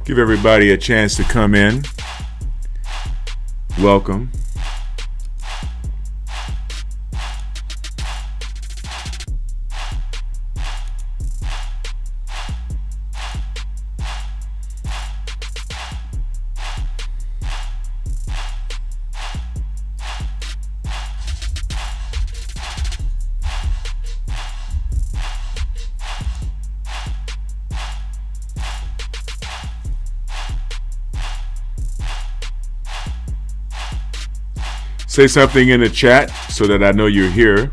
Give everybody a chance to come in. Welcome. Say something in the chat so that I know you're here.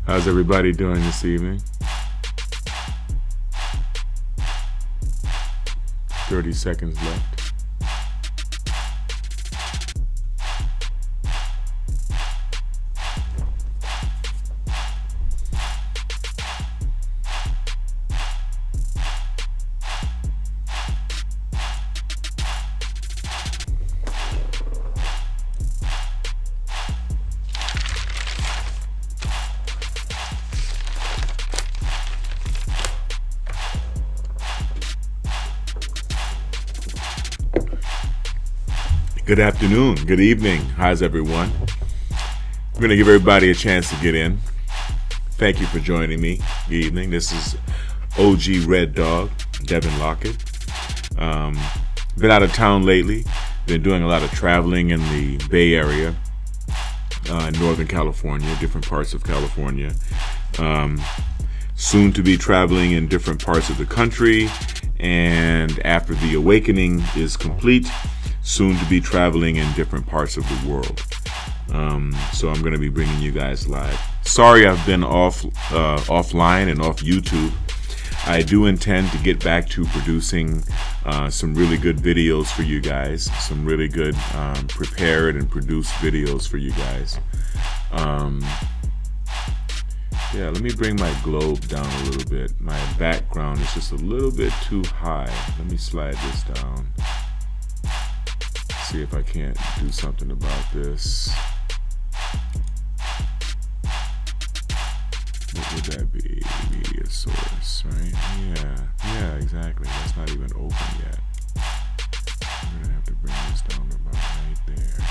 How's everybody doing this evening? 30 seconds left. Good afternoon, good evening. How's everyone? I'm going to give everybody a chance to get in. Thank you for joining me. Good evening. This is OG Red Dog, Devin Lockett. Been out of town lately. Been doing a lot of traveling in the Bay Area, Northern California, different parts of California. Soon to be traveling in different parts of the country. And after the awakening is complete, soon to be traveling in different parts of the world. So I'm going to be bringing you guys live. Sorry I've been offline and off YouTube. I do intend to get back to producing some really good videos for you guys. Some really good prepared and produced videos for you guys. Yeah, let me bring my globe down a little bit. My background is just a little bit too high. Let me slide this down. See if I can't do something about this. What would that be? Media source, right? Yeah, exactly. That's not even open yet. I'm gonna have to bring this down to about right there.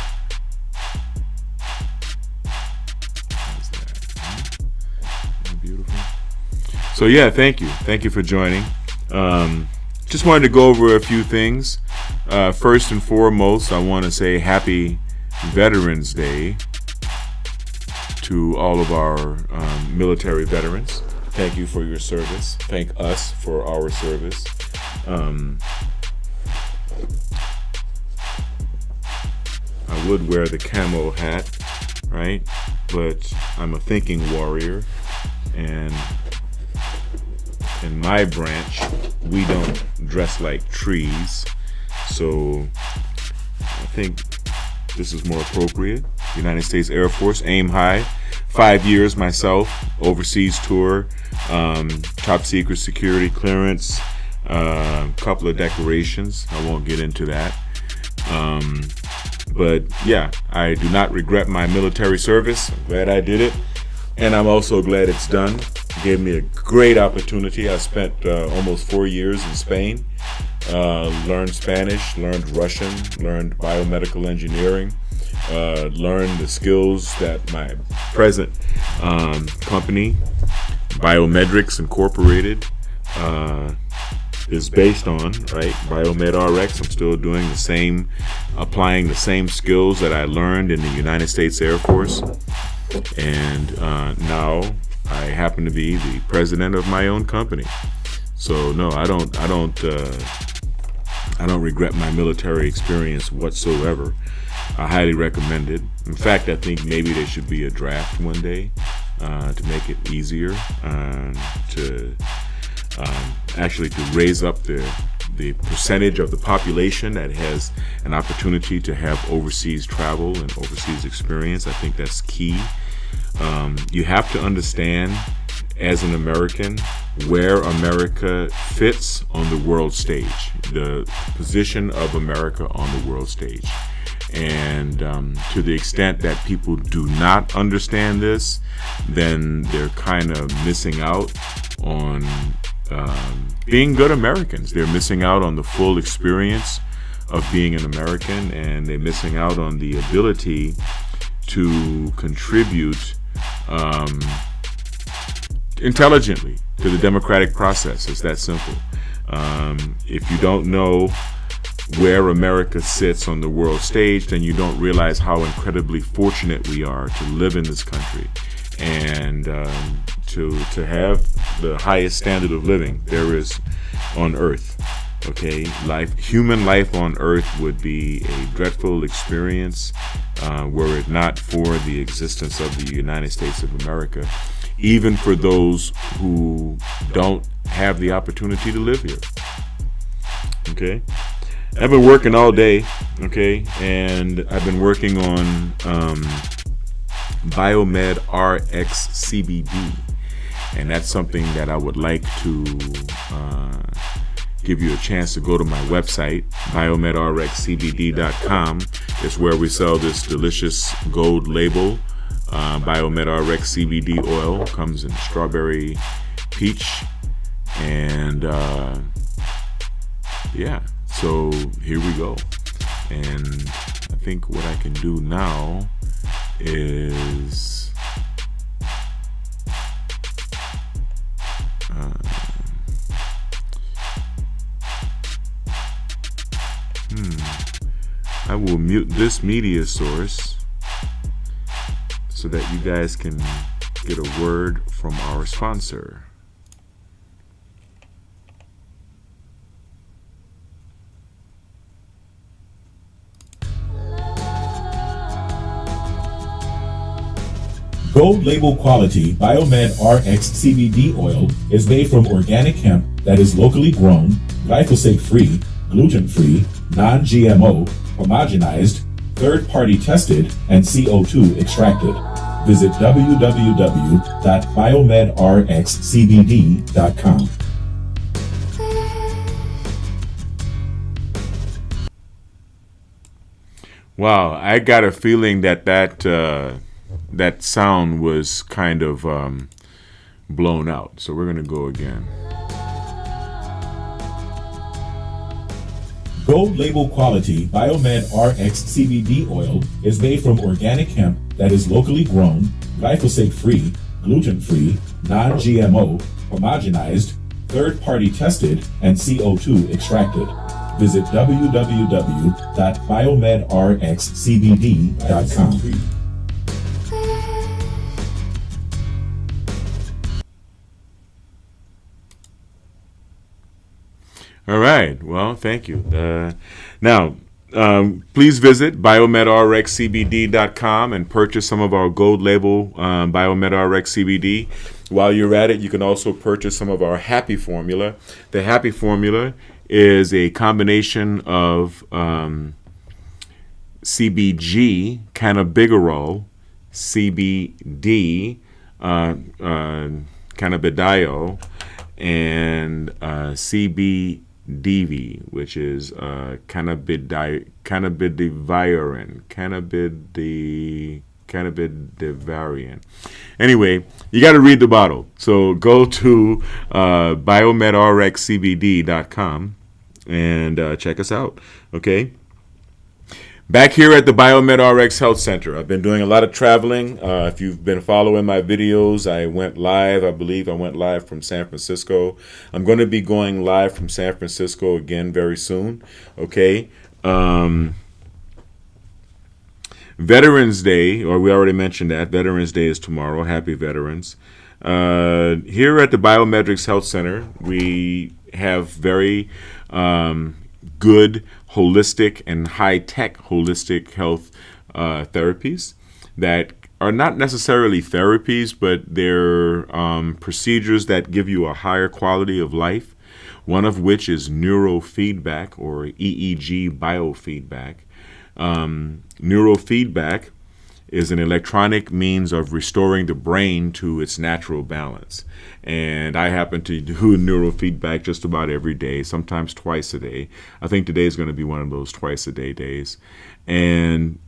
How's that? Isn't that beautiful? So yeah, thank you. Thank you for joining. Just wanted to go over a few things. First and foremost, I want to say happy Veterans Day to all of our military veterans. Thank you for your service. Thank us for our service. I would wear the camo hat, right? But I'm a thinking warrior, and in my branch, we don't dress like trees. So I think this is more appropriate. United States Air Force, aim high. 5 years myself, overseas tour, top secret security clearance, couple of decorations. I won't get into that. But yeah, I do not regret my military service. I'm glad I did it. And I'm also glad it's done. It gave me a great opportunity. I spent almost 4 years in Spain. Learned Spanish, learned Russian, learned biomedical engineering, learned the skills that my present company, BiomedRx Incorporated, is based on, right? BiomedRx. I'm still doing the same, applying the same skills that I learned in the United States Air Force. And now I happen to be the president of my own company. So no, I don't regret my military experience whatsoever. I highly recommend it. In fact, I think maybe there should be a draft one day to make it easier to actually to raise up the percentage of the population that has an opportunity to have overseas travel and overseas experience. I think that's key. You have to understand, as an American, where America fits on the world stage, the position of America on the world stage. And to the extent that people do not understand this, then they're kind of missing out on being good Americans. They're missing out on the full experience of being an American, and they're missing out on the ability to contribute intelligently to the democratic process. It's that simple. If you don't know where America sits on the world stage, then you don't realize how incredibly fortunate we are to live in this country and to have the highest standard of living there is on earth. Okay, human life on earth would be a dreadful experience were it not for the existence of the United States of America, even for those who don't have the opportunity to live here. Okay, I've been working all day, okay, and I've been working on BiomedRx CBD, and that's something that I would like to give you a chance to go to my website, BiomedRxCBD.com. It's where we sell this delicious gold label, BiomedRx CBD oil. Comes in strawberry, peach, and yeah, so here we go. And I think what I can do now is I will mute this media source so that you guys can get a word from our sponsor. Gold label quality BiomedRx CBD oil is made from organic hemp that is locally grown, glyphosate-free, gluten-free, non-GMO, homogenized, third-party tested, and CO2 extracted. Visit www.biomedrxcbd.com. Wow, I got a feeling that sound was kind of blown out. So we're going to go again. Gold label quality BiomedRx CBD oil is made from organic hemp that is locally grown, glyphosate-free, gluten-free, non-GMO, homogenized, third-party tested, and CO2 extracted. Visit www.biomedrxcbd.com. All right. Well, thank you. Now, please visit BiomedRxCBD.com and purchase some of our gold label BiomedRx CBD. While you're at it, you can also purchase some of our Happy Formula. The Happy Formula is a combination of CBG, cannabigerol, CBD, cannabidiol, and CBDV, which is cannabidivarin. Anyway, you got to read the bottle. So go to BiomedRxCBD.com and check us out. Okay. Back here at the BiomedRx Health Center. I've been doing a lot of traveling. If you've been following my videos, I believe I went live from San Francisco. I'm going to be going live from San Francisco again very soon. Okay. Veterans Day, or we already mentioned that. Veterans Day is tomorrow. Happy Veterans. Here at the BiomedRx Health Center, we have very good holistic and high-tech holistic health therapies that are not necessarily therapies, but they're procedures that give you a higher quality of life, one of which is neurofeedback or EEG biofeedback. Neurofeedback is an electronic means of restoring the brain to its natural balance. And I happen to do neurofeedback just about every day, sometimes twice a day. I think today is going to be one of those twice a day days. And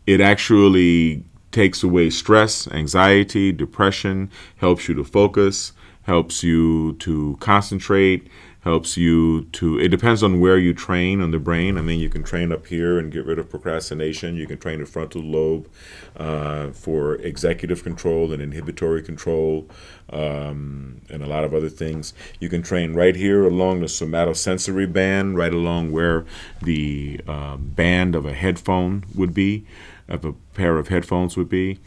it actually takes away stress, anxiety, depression, helps you to focus, helps you to concentrate, helps you to, it depends on where you train on the brain. I mean, you can train up here and get rid of procrastination. You can train the frontal lobe for executive control and inhibitory control and a lot of other things. You can train right here along the somatosensory band, right along where the band of a headphone would be, of a pair of headphones would be.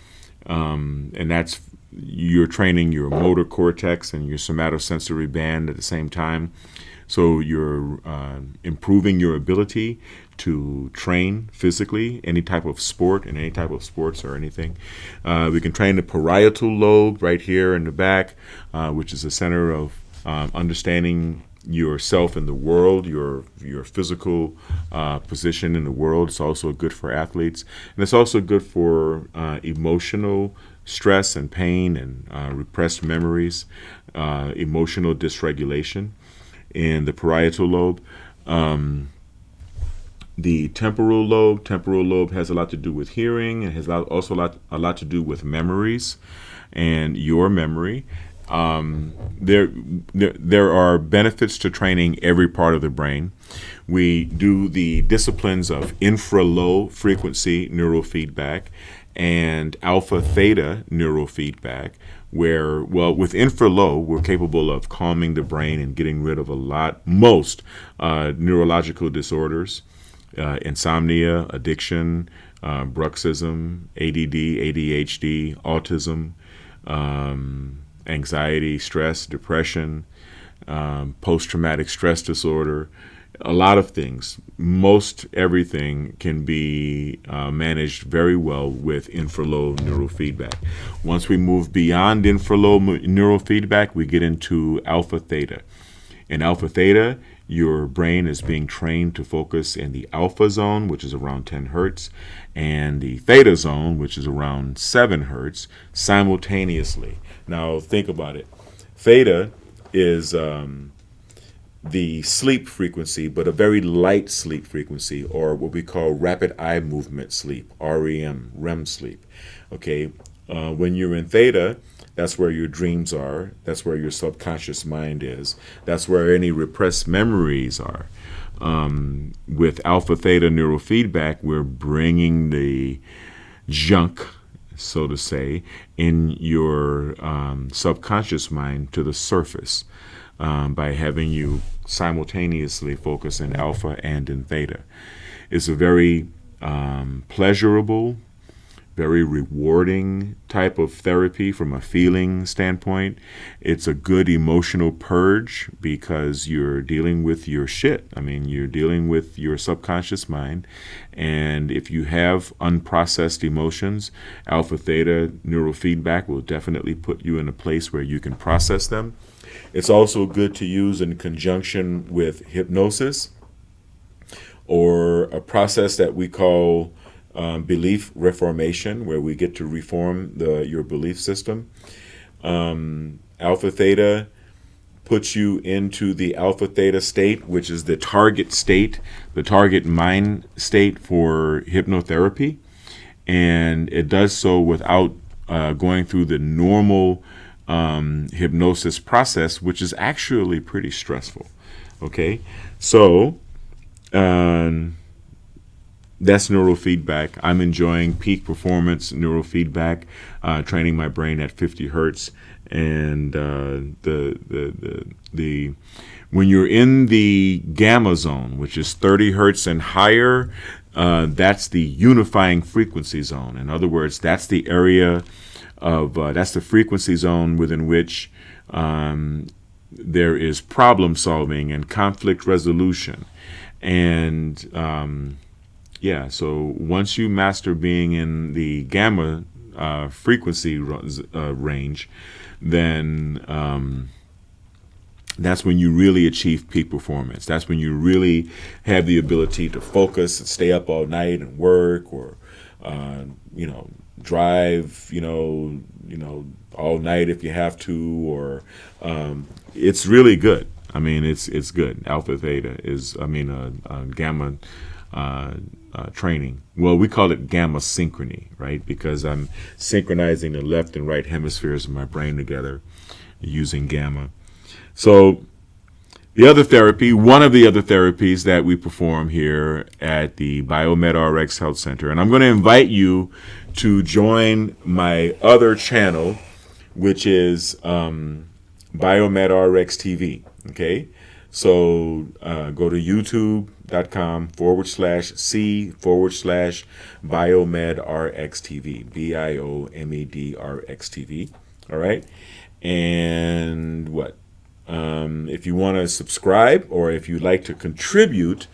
And that's, you're training your motor cortex and your somatosensory band at the same time. So you're improving your ability to train physically, any type of sport, in any type of sports or anything. We can train the parietal lobe right here in the back, which is the center of understanding yourself in the world, your physical position in the world. It's also good for athletes, and it's also good for emotional stress and pain and repressed memories, emotional dysregulation in the parietal lobe. The temporal lobe has a lot to do with hearing, and has also a lot to do with memories and your memory. There are benefits to training every part of the brain. We do the disciplines of infra-low frequency neurofeedback and alpha theta neurofeedback, where, well, with infra-low, we're capable of calming the brain and getting rid of most neurological disorders, insomnia, addiction, bruxism, ADD, ADHD, autism, anxiety, stress, depression, post-traumatic stress disorder, a lot of things. Most everything can be managed very well with infra-low neurofeedback. Once we move beyond infra-low neurofeedback, we get into alpha theta. In alpha theta, your brain is being trained to focus in the alpha zone, which is around 10 hertz, and the theta zone, which is around 7 hertz, simultaneously. Now, think about it. Theta is the sleep frequency, but a very light sleep frequency, or what we call rapid eye movement sleep, REM sleep. Okay, when you're in theta, that's where your dreams are. That's where your subconscious mind is. That's where any repressed memories are. With alpha theta neurofeedback, we're bringing the junk, so to say, in your subconscious mind to the surface by having you simultaneously focus in alpha and in theta. It's a very pleasurable, very rewarding type of therapy from a feeling standpoint. It's a good emotional purge because you're dealing with your shit. I mean, you're dealing with your subconscious mind. And if you have unprocessed emotions, alpha theta neurofeedback will definitely put you in a place where you can process them. It's also good to use in conjunction with hypnosis, or a process that we call belief reformation, where we get to reform your belief system. Alpha theta puts you into the alpha theta state, which is the target state, the target mind state for hypnotherapy. And it does so without going through the normal hypnosis process, which is actually pretty stressful. Okay, so That's neurofeedback. I'm enjoying peak performance neurofeedback, training my brain at 50 hertz. And the when you're in the gamma zone, which is 30 hertz and higher, that's the unifying frequency zone. In other words, that's the area of that's the frequency zone within which there is problem solving and conflict resolution. And so once you master being in the gamma frequency range, then that's when you really achieve peak performance. That's when you really have the ability to focus and stay up all night and work, or drive, all night if you have to, or it's really good. I mean, it's good. Alpha theta is, gamma training. Well, we call it gamma synchrony, right? Because I'm synchronizing the left and right hemispheres of my brain together using gamma. So one of the other therapies that we perform here at the BiomedRx Health Center, and I'm going to invite you to join my other channel, which is BiomedRx TV. Okay, so go to youtube.com/C/BiomedRx TV, BiomedRx TV. All right, and if you want to subscribe, or if you'd like to contribute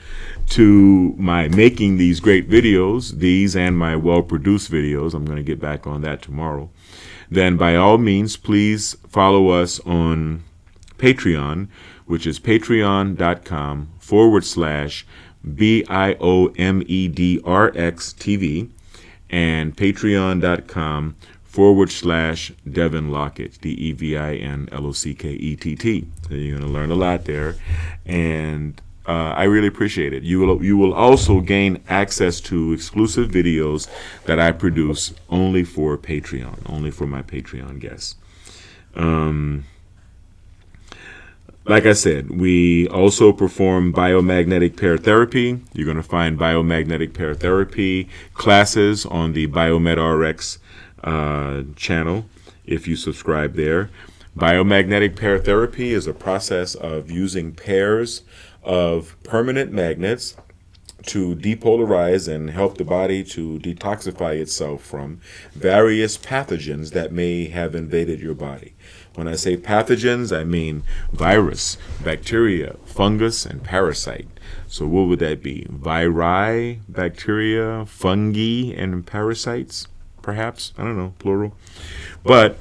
to my making these great videos, these and my well-produced videos, I'm going to get back on that tomorrow, then by all means, please follow us on Patreon, which is patreon.com/BiomedRx TV, and patreon.com/Devin Lockett, DevinLockett. So you're going to learn a lot there, and I really appreciate it. You will also gain access to exclusive videos that I produce only for Patreon, only for my Patreon guests. Like I said, we also perform biomagnetic pair therapy. You're going to find biomagnetic pair therapy classes on the BiomedRx channel if you subscribe there. Biomagnetic pair therapy is a process of using pairs of permanent magnets to depolarize and help the body to detoxify itself from various pathogens that may have invaded your body. When I say pathogens, I mean virus, bacteria, fungus, and parasite. So what would that be? Viri, bacteria, fungi, and parasites, perhaps? I don't know, plural. But,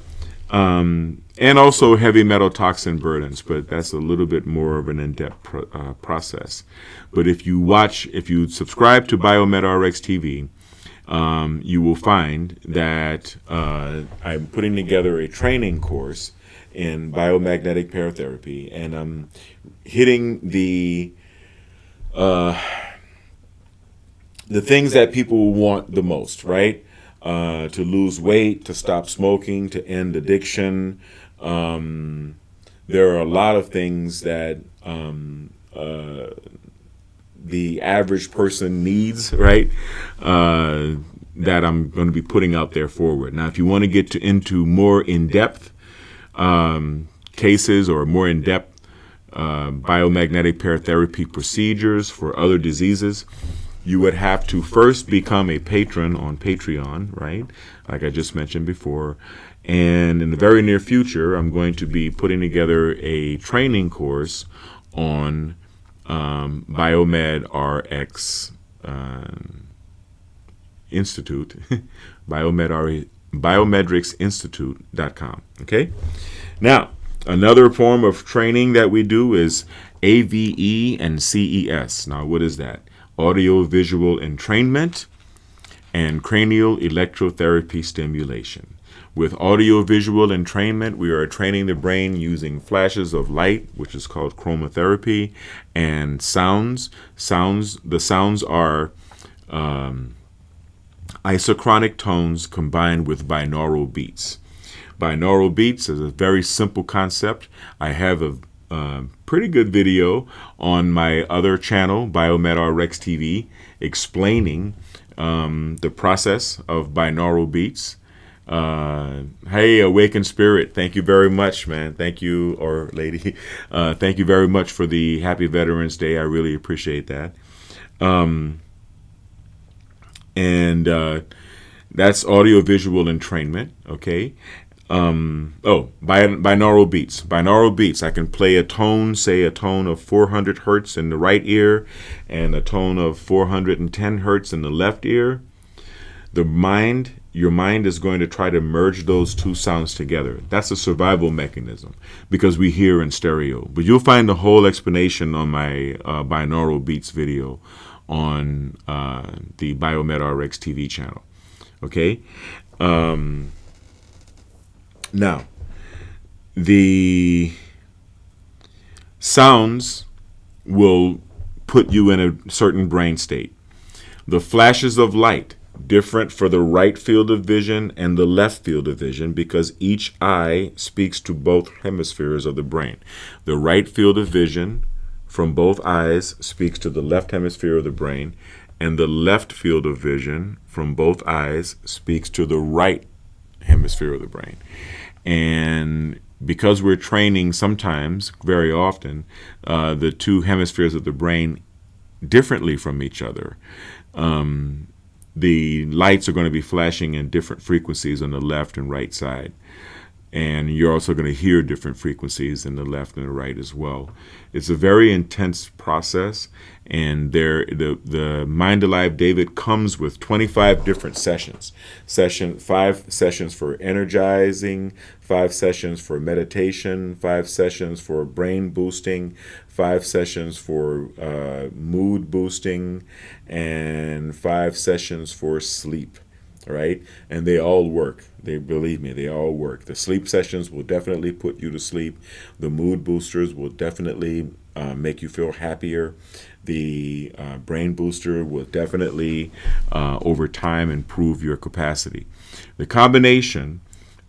and also heavy metal toxin burdens, but that's a little bit more of an in-depth process. But if you subscribe to BiomedRx TV, you will find that I'm putting together a training course in biomagnetic pair therapy, and I'm hitting the things that people want the most, right? To lose weight, to stop smoking, to end addiction. There are a lot of things that the average person needs, right? That I'm going to be putting out there forward. Now, if you want to get into more in-depth cases, or more in-depth biomagnetic pair therapy procedures for other diseases, you would have to first become a patron on Patreon, right? Like I just mentioned before. And in the very near future, I'm going to be putting together a training course on BiomedRx Institute, BiomedRxInstitute.com. Okay? Now, another form of training that we do is AVE and CES. Now, what is that? Audio-visual entrainment and cranial electrotherapy stimulation. With audio-visual entrainment, we are training the brain using flashes of light, which is called chromotherapy, and sounds. The sounds are isochronic tones combined with binaural beats. Binaural beats is a very simple concept. I have pretty good video on my other channel, BiomedRx TV, explaining the process of binaural beats. Hey, Awakened Spirit, thank you very much, man. Thank you, or lady. Thank you very much for the Happy Veterans Day. I really appreciate that. That's audio-visual entrainment, okay? Binaural beats. Binaural beats. I can play a tone, say a tone of 400 hertz in the right ear and a tone of 410 hertz in the left ear. Your mind is going to try to merge those two sounds together. That's a survival mechanism because we hear in stereo. But you'll find the whole explanation on my binaural beats video on the BiomedRx TV channel. Okay? Now, the sounds will put you in a certain brain state. The flashes of light, different for the right field of vision and the left field of vision because each eye speaks to both hemispheres of the brain. The right field of vision from both eyes speaks to the left hemisphere of the brain, and the left field of vision from both eyes speaks to the right hemisphere of the brain. And because we're training sometimes, very often, the two hemispheres of the brain differently from each other, the lights are going to be flashing in different frequencies on the left and right side. And you're also going to hear different frequencies in the left and the right as well. It's a very intense process, and the Mind Alive David comes with 25 different sessions. 5 sessions for energizing, 5 sessions for meditation, 5 sessions for brain boosting, 5 sessions for mood boosting, and 5 sessions for sleep. Right? And they all work. Believe me, they all work. The sleep sessions will definitely put you to sleep. The mood boosters will definitely make you feel happier. The brain booster will definitely, over time, improve your capacity. The combination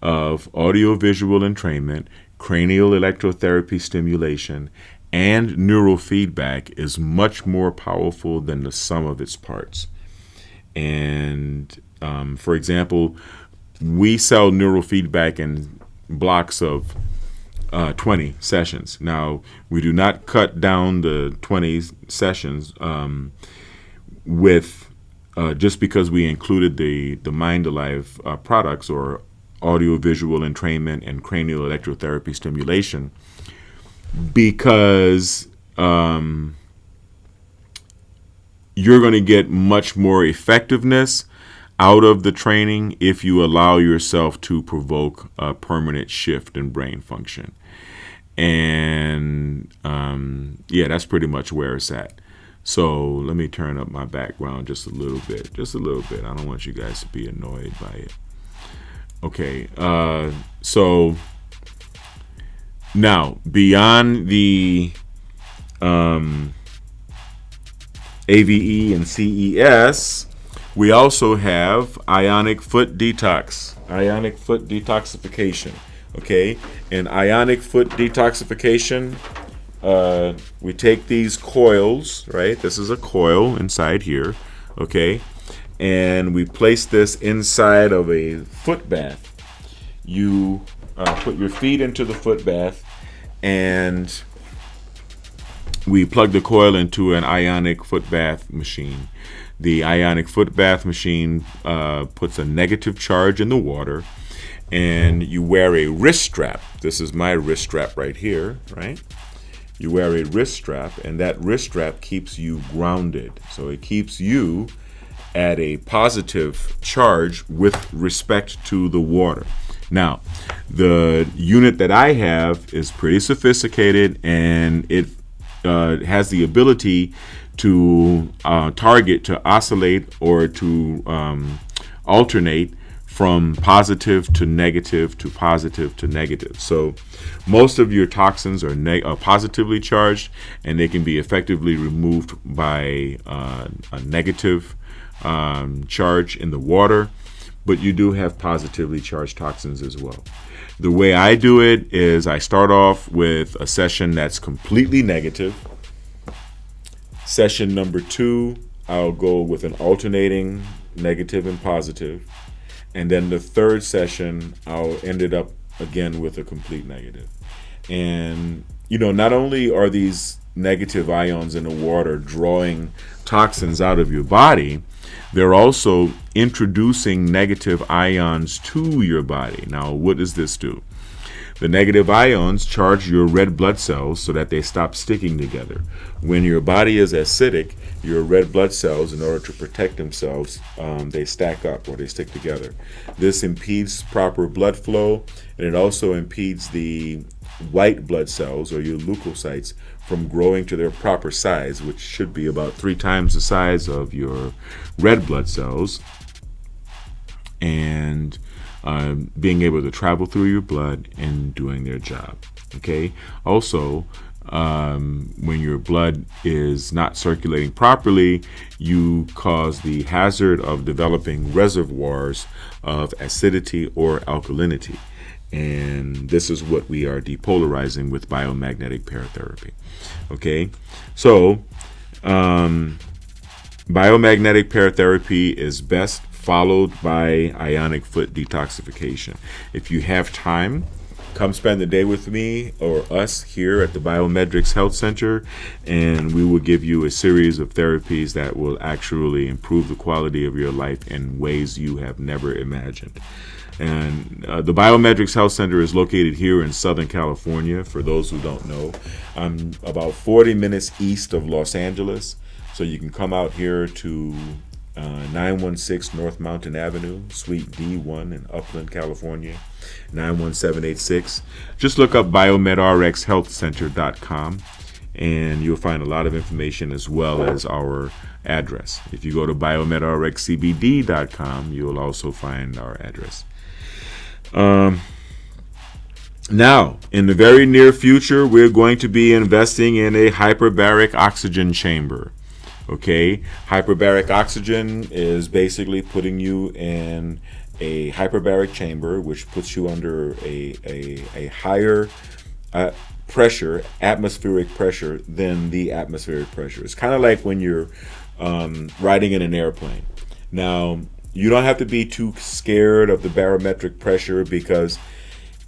of audio-visual entrainment, cranial electrotherapy stimulation, and neurofeedback is much more powerful than the sum of its parts. And for example, we sell neurofeedback in blocks of 20 sessions. Now, we do not cut down the 20 sessions with just because we included the Mind Alive products or audio-visual entrainment and cranial electrotherapy stimulation, because you're going to get much more effectiveness out of the training if you allow yourself to provoke a permanent shift in brain function. And that's pretty much where it's at. So let me turn up my background just a little bit. I don't want you guys to be annoyed by it. Okay, so now beyond the AVE and CES, we also have ionic foot detoxification. Okay, in ionic foot detoxification, we take these coils, right? This is a coil inside here, okay, and we place this inside of a foot bath. You put your feet into the foot bath, and we plug the coil into an ionic foot bath machine. The ionic foot bath machine puts a negative charge in the water, and you wear a wrist strap. This is my wrist strap right here, right? You wear a wrist strap, and that wrist strap keeps you grounded. So it keeps you at a positive charge with respect to the water. Now, the unit that I have is pretty sophisticated, and it has the ability to target, to oscillate, or to alternate from positive to negative to positive to negative. So most of your toxins are positively charged, and they can be effectively removed by a negative charge in the water. but you do have positively charged toxins as well. The way I do it is I start off with a session that's completely negative. Session number 2, I'll go with an alternating negative and positive. And then the third session, I'll end it up again with a complete negative. And, not only are these negative ions in the water drawing toxins out of your body, they're also introducing negative ions to your body. Now, what does this do? The negative ions charge your red blood cells so that they stop sticking together. When your body is acidic, your red blood cells, in order to protect themselves, they stack up or they stick together. This impedes proper blood flow, and it also impedes the white blood cells, or your leukocytes, from growing to their proper size, which should be about 3 times the size of your red blood cells, and being able to travel through your blood and doing their job. Okay. Also, when your blood is not circulating properly, you cause the hazard of developing reservoirs of acidity or alkalinity. And this is what we are depolarizing with biomagnetic paratherapy. Okay, so biomagnetic paratherapy is best followed by ionic foot detoxification. If you have time, come spend the day with me or us here at the BiomedRx Health Center, and we will give you a series of therapies that will actually improve the quality of your life in ways you have never imagined. And the BiomedRx Health Center is located here in Southern California. For those who don't know, I'm about 40 minutes east of Los Angeles, so you can come out here to 916 North Mountain Avenue, Suite D1 in Upland, California, 91786. Just look up BiomedRxHealthCenter.com, and you'll find a lot of information as well as our address. If you go to BiomedRxCBD.com, you'll also find our address. Now, in the very near future, we're going to be investing in a hyperbaric oxygen chamber. Okay, hyperbaric oxygen is basically putting you in a hyperbaric chamber, which puts you under a higher pressure, atmospheric pressure, than the atmospheric pressure. It's kind of like when you're riding in an airplane. Now, you don't have to be too scared of the barometric pressure, because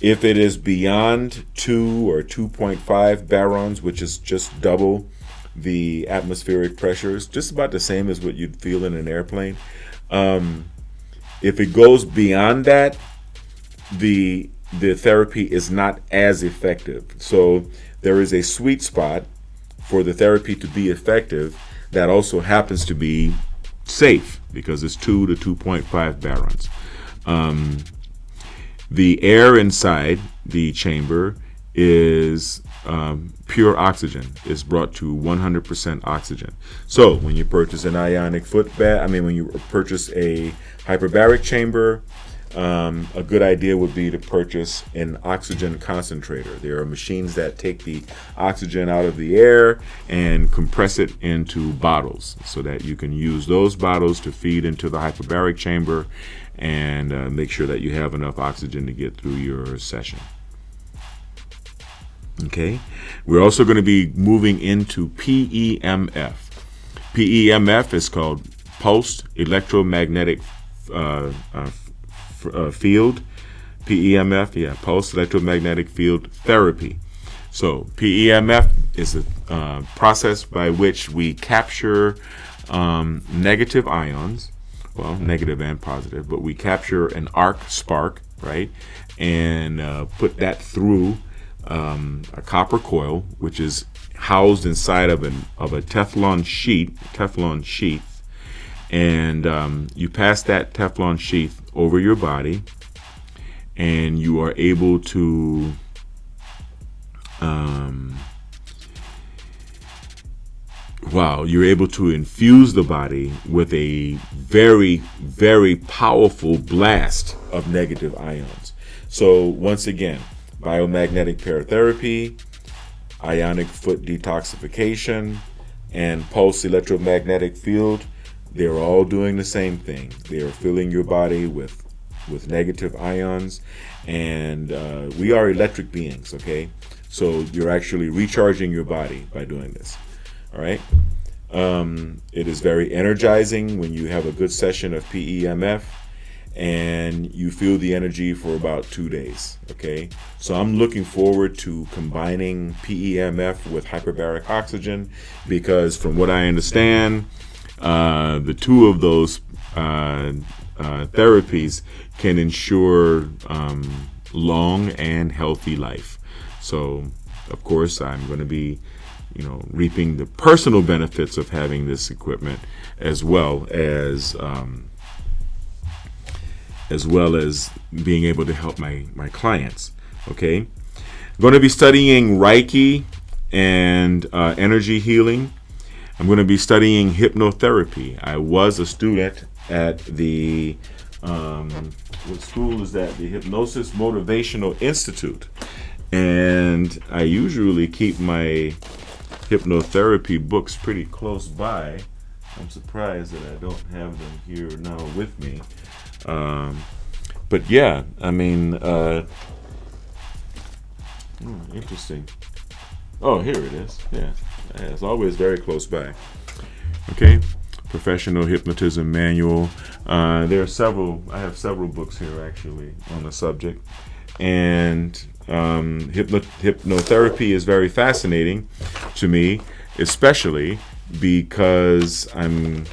if it is beyond 2 or 2.5 barons, which is just double the atmospheric pressures, just about the same as what you'd feel in an airplane. If it goes beyond that, the therapy is not as effective. So there is a sweet spot for the therapy to be effective that also happens to be safe, because it's 2 to 2.5 barons. The air inside the chamber is pure oxygen. It's brought to 100% oxygen. So when you purchase an ionic foot bath, when you purchase a hyperbaric chamber, a good idea would be to purchase an oxygen concentrator. There are machines that take the oxygen out of the air and compress it into bottles, so that you can use those bottles to feed into the hyperbaric chamber and make sure that you have enough oxygen to get through your session. Okay, we're also going to be moving into PEMF. PEMF is called Pulsed Electromagnetic Field. PEMF, Pulsed Electromagnetic Field Therapy. So PEMF is a process by which we capture negative ions, well, negative and positive, but we capture an arc spark, right, and put that through a copper coil, which is housed inside of a Teflon sheath, and you pass that Teflon sheath over your body, and you are able to you're able to infuse the body with a very, very powerful blast of negative ions. So once again, biomagnetic paratherapy, ionic foot detoxification, and pulse electromagnetic field they're all doing the same thing. They are filling your body with negative ions, and we are electric beings, okay? So you're actually recharging your body by doing this, all right? It is very energizing when you have a good session of PEMF and you feel the energy for about 2 days, okay? So I'm looking forward to combining PEMF with hyperbaric oxygen, because from what I understand, the two of those therapies can ensure long and healthy life. So, of course, I'm going to be, reaping the personal benefits of having this equipment, as well as being able to help my clients. Okay, I'm going to be studying Reiki and energy healing. I'm going to be studying hypnotherapy. I was a student at the what school is that? The Hypnosis Motivational Institute, and I usually keep my hypnotherapy books pretty close by. I'm surprised that I don't have them here now with me. But yeah, I mean, interesting. Oh, here it is. Yeah, it's always very close by. Okay, Professional Hypnotism Manual. There are several. I have several books here actually on the subject, and hypnotherapy is very fascinating to me, especially because I'm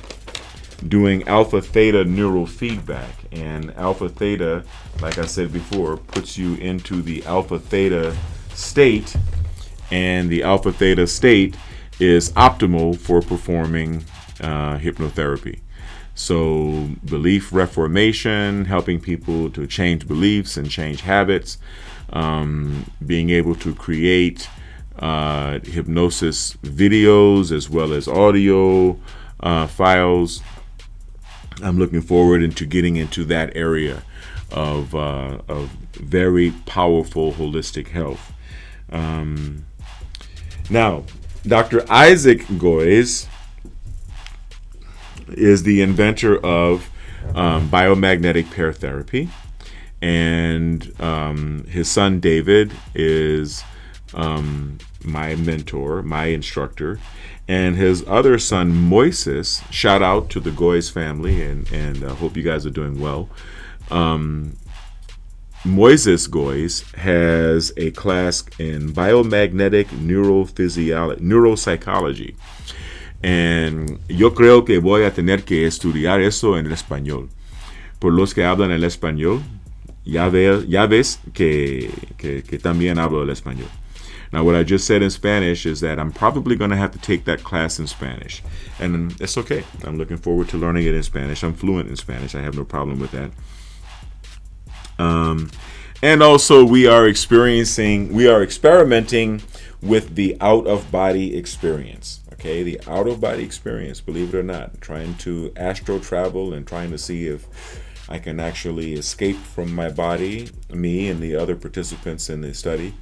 doing alpha theta neurofeedback, and alpha theta, like I said before, puts you into the alpha theta state, and the alpha theta state is optimal for performing hypnotherapy. So belief reformation, helping people to change beliefs and change habits, being able to create hypnosis videos as well as audio files. I'm looking forward into getting into that area of very powerful holistic health. Now, Dr. Isaac Goyes is the inventor of biomagnetic pair therapy, and his son David is my mentor, my instructor, and his other son Moises. Shout out to the Goyes family, and I hope you guys are doing well. Moises Goyes has a class in biomagnetic neuropsychology, and yo creo que voy a tener que estudiar eso en el español. Por los que hablan el español, ya ves que también hablo el español. Now, what I just said in Spanish is that I'm probably going to have to take that class in Spanish, and it's okay. I'm looking forward to learning it in Spanish. I'm fluent in Spanish. I have no problem with that. And also, we are experimenting with the out-of-body experience. Okay, the out-of-body experience, believe it or not, trying to astro travel and trying to see if I can actually escape from my body, me and the other participants in the study.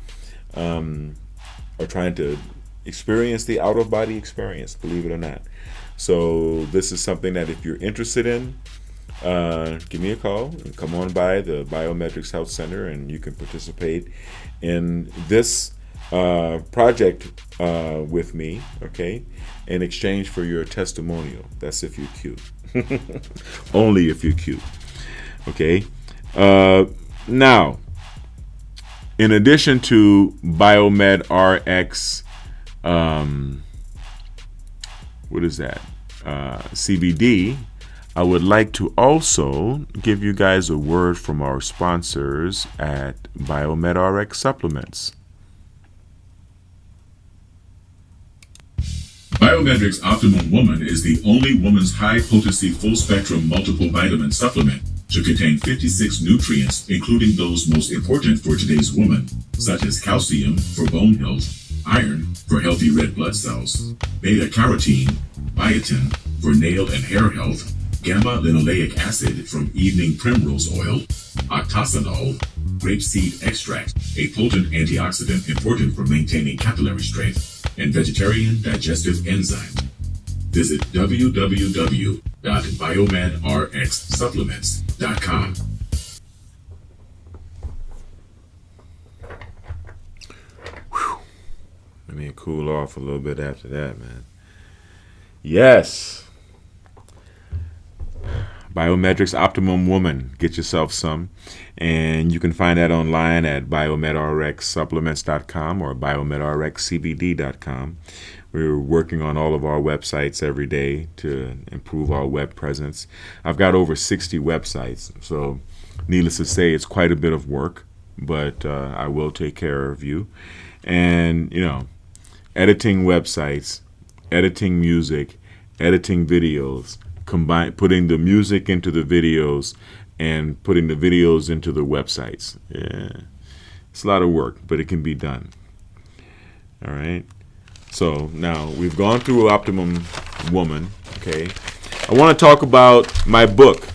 Are trying to experience the out-of-body experience, believe it or not. So this is something that if you're interested in, give me a call and come on by the BiomedRx Health Center, and you can participate in this project with me, okay, in exchange for your testimonial. That's if you're cute. Only if you're cute. Okay. Now, in addition to BiomedRx, CBD, I would like to also give you guys a word from our sponsors at BiomedRx Supplements. BiomedRx Optimum Woman is the only woman's high-potency full-spectrum multiple vitamin supplement to contain 56 nutrients, including those most important for today's woman, such as calcium for bone health, iron for healthy red blood cells, beta-carotene, biotin for nail and hair health, gamma-linoleic acid from evening primrose oil, octasanol, grapeseed extract, a potent antioxidant important for maintaining capillary strength, and vegetarian digestive enzymes. visit www.biomedrxsupplements.com. Let me cool off a little bit after that, man. Yes. BiomedRx Optimum Woman. Get yourself some. And you can find that online at BiomedRxSupplements.com or BiomedRxCBD.com. We're working on all of our websites every day to improve our web presence. I've got over 60 websites, so needless to say, it's quite a bit of work, but I will take care of you. And, editing websites, editing music, editing videos, putting the music into the videos and putting the videos into the websites. Yeah, it's a lot of work, but it can be done. All right. So now we've gone through Optimum Woman. Okay. I want to talk about my book.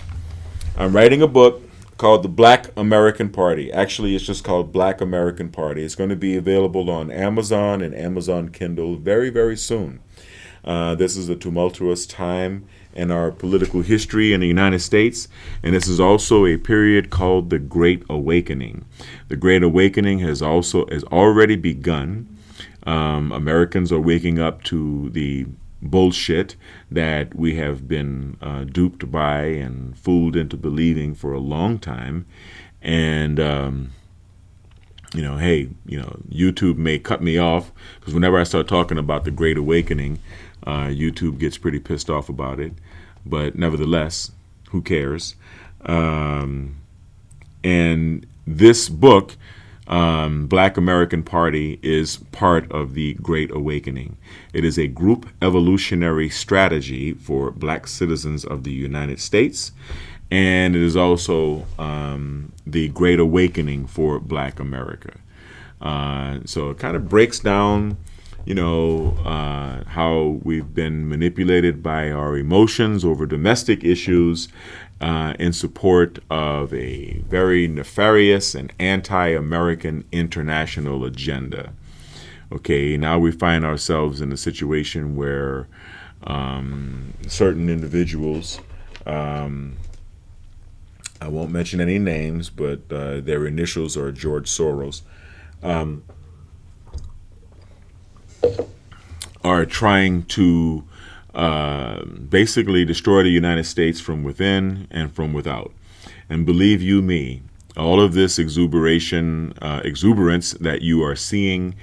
I'm writing a book called The Black American Party. Actually, it's just called Black American Party. It's going to be available on Amazon and Amazon Kindle very, very soon. This is a tumultuous time in our political history in the United States, and this is also a period called the Great Awakening. The Great Awakening has already begun. Americans are waking up to the bullshit that we have been duped by and fooled into believing for a long time. And YouTube may cut me off because whenever I start talking about the Great Awakening, YouTube gets pretty pissed off about it. But nevertheless, who cares? And this book, Black American Party, is part of the Great Awakening. It is a group evolutionary strategy for black citizens of the United States, and it is also the Great Awakening for Black America. So it kind of breaks down, how we've been manipulated by our emotions over domestic issues in support of a very nefarious and anti-American international agenda. Okay, now we find ourselves in a situation where certain individuals, I won't mention any names, but their initials are George Soros, are trying to basically destroy the United States from within and from without. And believe you me, all of this exuberance that you are seeing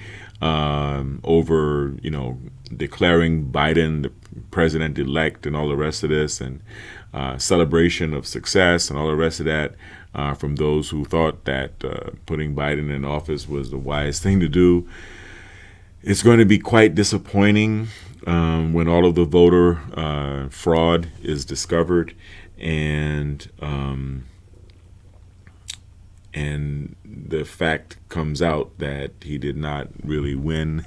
over, declaring Biden the president-elect and all the rest of this, and celebration of success and all the rest of that, from those who thought that putting Biden in office was the wise thing to do. It's going to be quite disappointing when all of the voter fraud is discovered, and the fact comes out that he did not really win.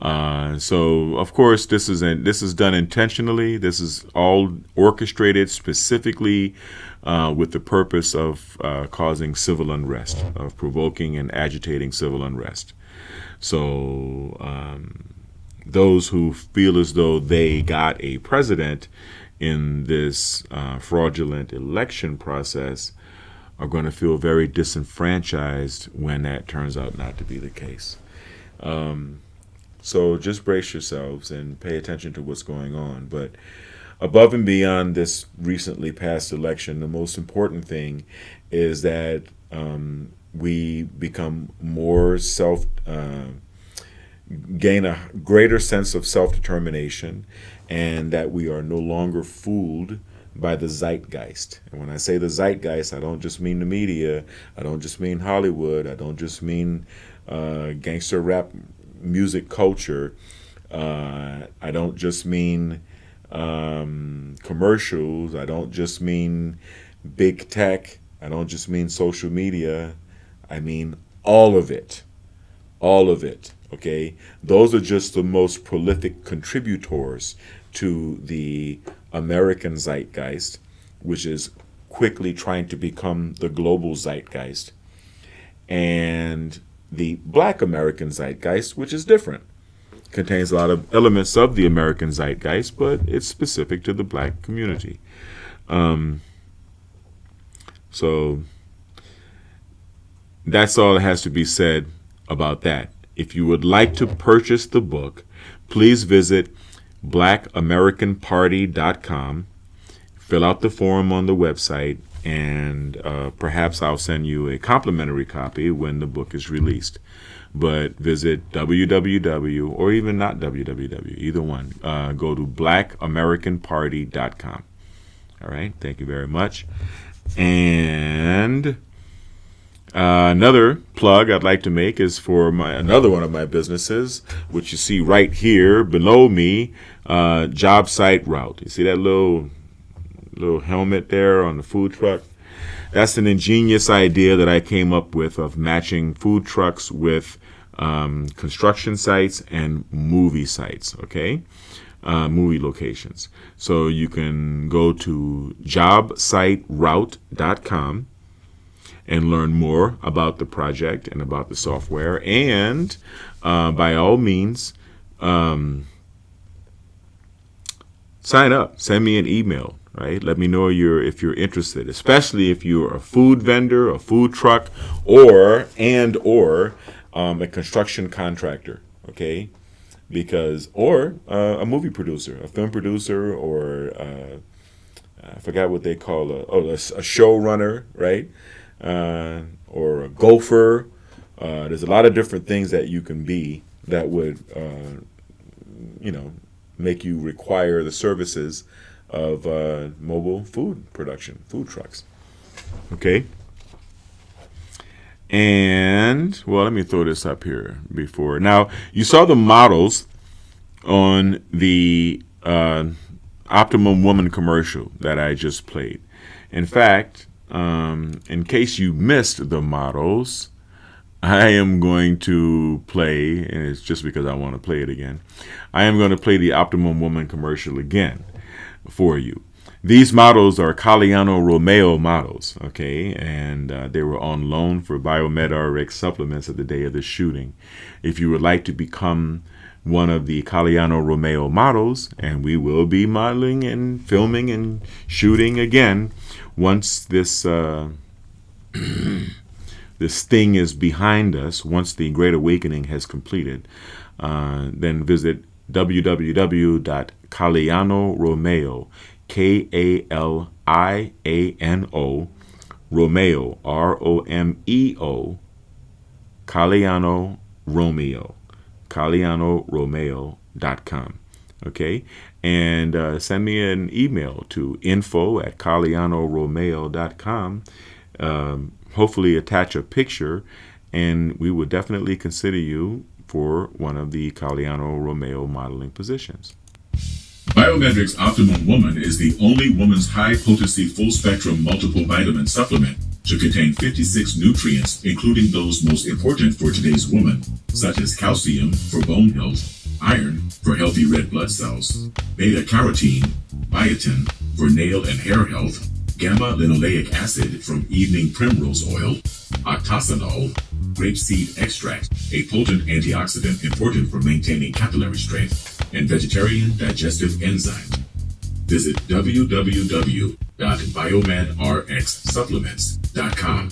So of course this is done intentionally. This is all orchestrated specifically with the purpose of causing civil unrest, of provoking and agitating civil unrest. So those who feel as though they got a president in this fraudulent election process are going to feel very disenfranchised when that turns out not to be the case. So just brace yourselves and pay attention to what's going on. But above and beyond this recently passed election, the most important thing is that we become more gain a greater sense of self-determination, and that we are no longer fooled by the zeitgeist. And when I say the zeitgeist, I don't just mean the media, I don't just mean Hollywood, I don't just mean gangster rap music culture, I don't just mean commercials, I don't just mean big tech, I don't just mean social media, I mean all of it. All of it, okay? Those are just the most prolific contributors to the American zeitgeist, which is quickly trying to become the global zeitgeist, and the Black American zeitgeist, which is different. contains a lot of elements of the American zeitgeist, but it's specific to the black community. So that's all that has to be said about that. If you would like to purchase the book, please visit blackAmericanParty.com, fill out the form on the website, and perhaps I'll send you a complimentary copy when the book is released. But visit www, or even not www, either one. Go to blackAmericanParty.com. All right, thank you very much. And another plug I'd like to make is for another one of my businesses, which you see right here below me, Job Site Route. You see that little helmet there on the food truck? That's an ingenious idea that I came up with of matching food trucks with construction sites and movie sites, okay? Movie locations. So you can go to jobsiteroute.com and learn more about the project and about the software. And by all means, sign up. Send me an email. Right? Let me know if you're interested, especially if you're a food vendor, a food truck, or a construction contractor. Okay, or a movie producer, a film producer, or I forgot what they call a showrunner, right? Or a gopher. There's a lot of different things that you can be that would make you require the services of mobile food production, food trucks. Okay. And, well, let me throw this up here before. Now, you saw the models on the Optimum Woman commercial that I just played. In fact, in case you missed the models, I am going to play, and it's just because I want to play it again, I am going to play the Optimum Woman commercial again for you. These models are Caliano Romeo models, okay, and they were on loan for BiomedRx Supplements at the day of the shooting. If you would like to become one of the Caliano Romeo models, and we will be modeling and filming and shooting again once this this thing is behind us, once the Great Awakening has completed, then visit www.calianoromeo, Kaliano Romeo, Romeo, Caliano Romeo, CalianoRomeo.com. Okay, and send me an email to info@CalianoRomeo.com. Hopefully attach a picture, and we would definitely consider you for one of the Caliano Romeo modeling positions. BiomedRx Optimum Woman is the only woman's high-potency full-spectrum multiple vitamin supplement to contain 56 nutrients, including those most important for today's woman, such as calcium for bone health, iron for healthy red blood cells, beta-carotene, biotin for nail and hair health, gamma-linoleic acid from evening primrose oil, octasanol, grapeseed extract, a potent antioxidant important for maintaining capillary strength, and vegetarian digestive enzymes. Visit www.biomedrxsupplements.com.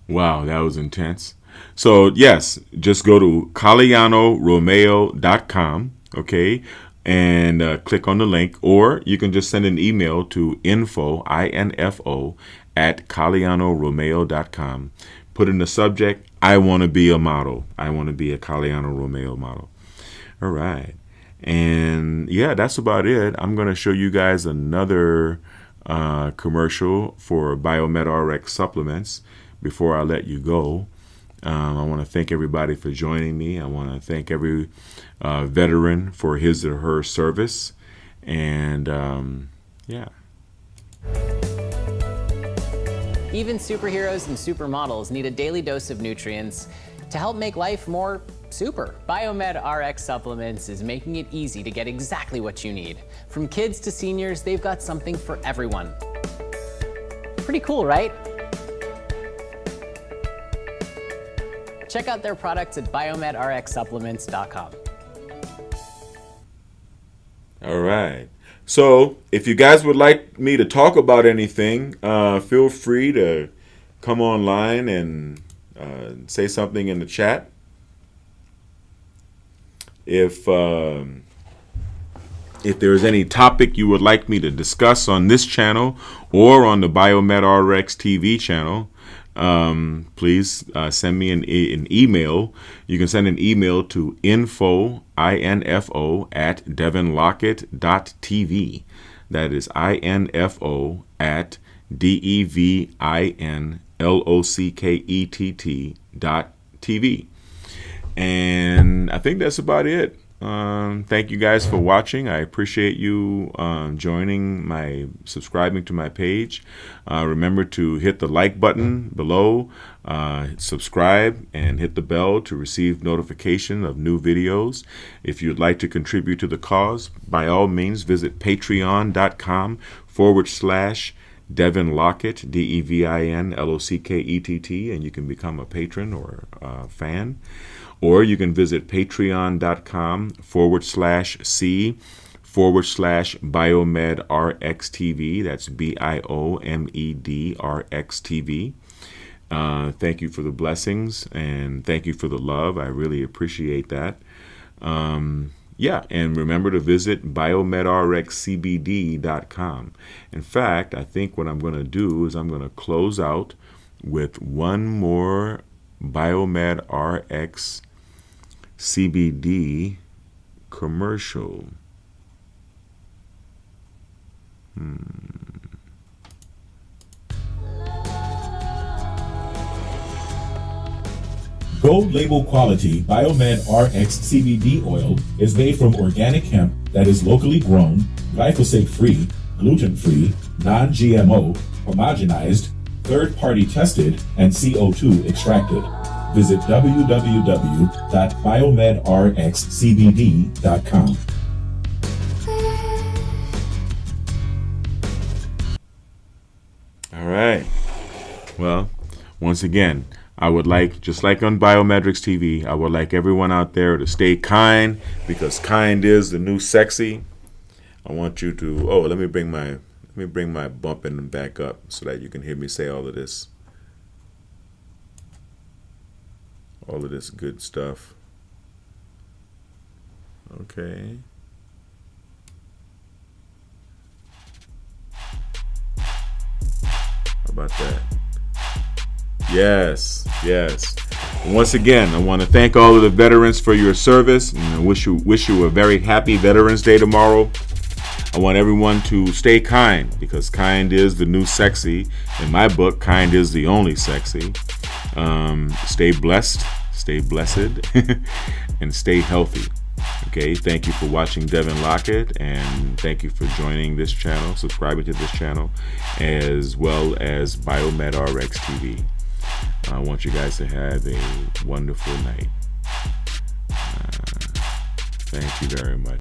Wow, that was intense. So yes, just go to CalianoRomeo.com, okay, and click on the link, or you can just send an email to info at CalianoRomeo.com. Put in the subject, I want to be a model. I want to be a Caliano Romeo model. All right. And yeah, that's about it. I'm going to show you guys another commercial for BiomedRx Supplements before I let you go. I want to thank everybody for joining me. I want to thank every veteran for his or her service. And yeah. Even superheroes and supermodels need a daily dose of nutrients to help make life more super. BiomedRx Supplements is making it easy to get exactly what you need. From kids to seniors, they've got something for everyone. Pretty cool, right? Check out their products at BiomedRxSupplements.com. All right. So if you guys would like me to talk about anything, feel free to come online and say something in the chat. If there's any topic you would like me to discuss on this channel or on the BiomedRx TV channel, please send me an email. You can send an email to info at devinlockett.tv. That is info at devinlockett.tv. And I think that's about it. Thank you guys for watching. I appreciate you subscribing to my page. Remember to hit the like button below, subscribe, and hit the bell to receive notification of new videos. If you'd like to contribute to the cause, by all means visit patreon.com/Devin Lockett, DEVIN and you can become a patron or a fan. Or you can visit patreon.com/C/BiomedRx TV. That's BiomedRx TV. Thank you for the blessings and thank you for the love. I really appreciate that. Yeah, and remember to visit BiomedRxCBD.com. In fact, I think what I'm going to do is I'm going to close out with one more BiomedRx CBD commercial. Gold label quality BiomedRx CBD oil is made from organic hemp that is locally grown, glyphosate-free, gluten-free, non-GMO, homogenized, third-party tested, and CO2 extracted. Visit www.biomedrxcbd.com. All right. Well, once again, I would like, just like on BiomedRx TV, I would like everyone out there to stay kind, because kind is the new sexy. I want you to, let me bring my bumping back up so that you can hear me say all of this. All of this good stuff. Okay. How about that? Yes, yes. And once again, I want to thank all of the veterans for your service, and I wish you a very happy Veterans Day tomorrow. I want everyone to stay kind, because kind is the new sexy. In my book, kind is the only sexy. Stay blessed, stay blessed, and stay healthy. Okay, thank you for watching Devin Lockett, and thank you for joining this channel, subscribing to this channel, as well as BiomedRx TV. I want you guys to have a wonderful night. Thank you very much.